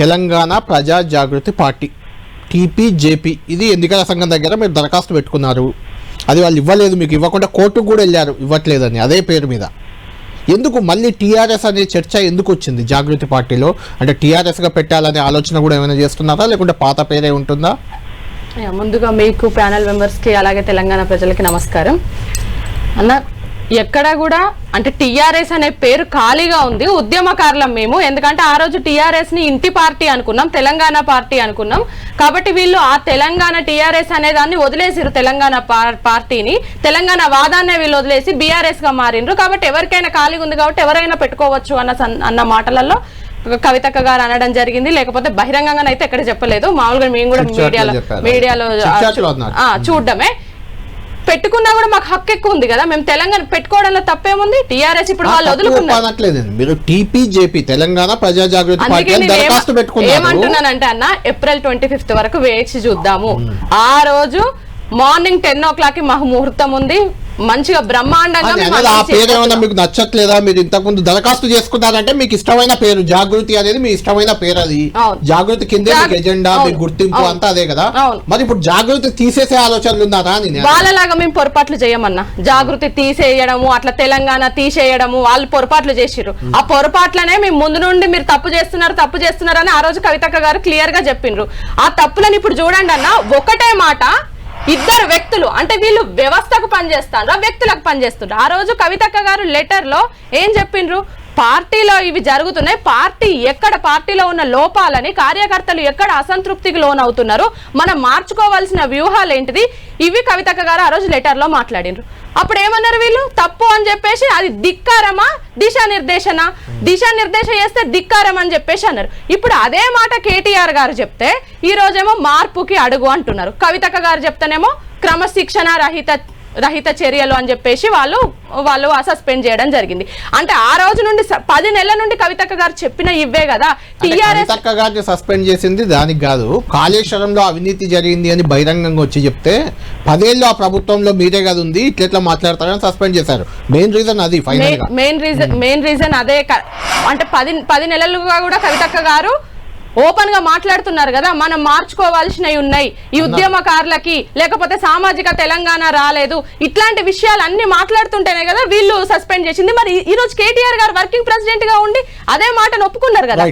తెలంగాణ ప్రజా జాగృతి పార్టీ టీపీజేపీ ఇది ఎన్నికల సంఘం దగ్గర మీరు దరఖాస్తు పెట్టుకున్నారు. అది వాళ్ళు ఇవ్వలేదు, మీకు ఇవ్వకుండా కోర్టుకు కూడా వెళ్ళారు ఇవ్వట్లేదని అదే పేరు మీద. ఎందుకు మళ్ళీ టీఆర్ఎస్ అనే చర్చ ఎందుకు వచ్చింది జాగృతి పార్టీలో? అంటే టీఆర్ఎస్గా పెట్టాలనే ఆలోచన కూడా ఏమైనా చేస్తున్నారా, లేకుంటే పాత పేరే ఉంటుందా? ముందుగా మీకు ప్యానల్ మెంబర్స్కి అలాగే తెలంగాణ ప్రజలకి నమస్కారం అన్న. ఎక్కడా కూడా అంటే టీఆర్ఎస్ అనే పేరు ఖాళీగా ఉంది, ఉద్యమకారులం మేము. ఎందుకంటే ఆ రోజు టీఆర్ఎస్ ని ఇంటి పార్టీ అనుకున్నాం, తెలంగాణ పార్టీ అనుకున్నాం. కాబట్టి వీళ్ళు ఆ తెలంగాణ టీఆర్ఎస్ అనే దాన్ని వదిలేసిరు, తెలంగాణ పార్టీని, తెలంగాణ వాదాన్నే వీళ్ళు వదిలేసి బీఆర్ఎస్ గా మారిండ్రు. కాబట్టి ఎవరికైనా ఖాళీగా ఉంది కాబట్టి ఎవరైనా పెట్టుకోవచ్చు అన్న మాటలలో కవితక్క గారు అనడం జరిగింది. లేకపోతే బహిరంగంగానైతే ఎక్కడ చెప్పలేదు, మామూలుగా మేము కూడా మీడియాలో చూడడమే. పెట్టుకున్నా కూడా మాకు హక్కు ఎక్కువ ఉంది కదా, మేము తెలంగాణ పెట్టుకోవడంలో తప్పేముంది? టీఆర్ఎస్ ఇప్పుడు వాళ్ళు వదులుకున్నారు. మీరు టీపీజేపీ తెలంగాణ ప్రజా జాగృతి పార్టీ దరఖాస్తు పెట్టుకున్నారు. ఏమంటున్నానంటే అన్న, ఏప్రిల్ 25 వరకు వేచి చూద్దాము. ఆ రోజు మార్నింగ్ 10 o'clock మాకు ముహూర్తం ఉంది, మంచిగా బ్రహ్మాండంగా. ఆ పేరు ఏమన్నా మీకు నచ్చట్లేదా? మీరు ఇంతకుముందు దరఖాస్తు చేసుకున్నారంటే మీకు ఇష్టమైన పేరు జాగృతి అనేది మీ ఇష్టమైన పేరు, అది జాగృతి కిందే మీకు ఎజెండా, మీ గుర్తింపు అంతా అదే కదా. మరి ఇప్పుడు జాగృతి తీసేసే ఆలోచనలు ఉన్నారా? వాళ్ళలాగా మేము పొరపాట్లు చేయమన్నా. జాగృతి తీసేయడము, అట్లా తెలంగాణ తీసేయడము వాళ్ళు పొరపాట్లు చేసిర్రు. ఆ పొరపాట్లనే మేము ముందు నుండి మీరు తప్పు చేస్తున్నారు అని ఆ రోజు కవితక్క గారు క్లియర్ గా చెప్పిండ్రు. ఆ తప్పులను ఇప్పుడు చూడండి అన్న, ఒకటే మాట, ఇద్దరు వ్యక్తులు అంటే వీళ్ళు వ్యవస్థకు పనిచేస్తారు, వ్యక్తులకు పనిచేస్తుండ్రు. ఆ రోజు కవితక్క గారు లెటర్ లో ఏం చెప్పిండ్రు? పార్టీలో ఇవి జరుగుతున్నాయి, పార్టీలో ఉన్న లోపాలని, కార్యకర్తలు ఎక్కడ అసంతృప్తికి లోనవుతున్నారు, మనం మార్చుకోవాల్సిన వ్యూహాలు ఏంటిది, ఇవి కవితక్క గారు ఆ రోజు లెటర్ లో మాట్లాడినరు. అప్పుడు ఏమన్నారు వీళ్ళు? తప్పు అని చెప్పేసి అది ధిక్కారమా, దిశానిర్దేశన చేస్తే ధిక్కారం అని చెప్పేసి అన్నారు. ఇప్పుడు అదే మాట కేటీఆర్ గారు చెప్తే ఈ రోజేమో మార్పుకి అడుగు అంటున్నారు, కవితక్క గారు చెప్తేనేమో క్రమశిక్షణ రహిత చర్యలు అని చెప్పేసి వాళ్ళు సస్పెండ్ చేయడం జరిగింది. అంటే ఆ రోజు నుండి 10 నెలల నుండి కవితక్క గారు చెప్పిన ఇవే కదా. టీఆర్ఎస్ గారిని సస్పెండ్ చేసింది దానికి కాదు, కాళేశ్వరంలో అవినీతి జరిగింది అని బహిరంగంగా వచ్చి చెప్తే 10 ఏళ్ళు ఆ ప్రభుత్వంలో మీరే కదా ఉంది, ఇట్లా మాట్లాడతారని సస్పెండ్ చేశారు. మెయిన్ రీజన్ అది, మెయిన్ రీజన్ అదే. అంటే 10 నెలలుగా కూడా కవితక్క గారు ఓపెన్ గా మాట్లాడుతున్నారు కదా, మనం మార్చుకోవాల్సినవి ఉన్నాయి, ఈ ఉద్యమకారులకి లేకపోతే సామాజిక తెలంగాణ రాలేదు, ఇట్లాంటి విషయాలు అన్ని మాట్లాడుతుంటేనే కదా వీళ్ళు సస్పెండ్ చేసింది. మరి ఈ రోజు కేటీఆర్ గారు వర్కింగ్ ప్రెసిడెంట్ గా ఉండి అదే మాటను ఒప్పుకున్నారు కదా.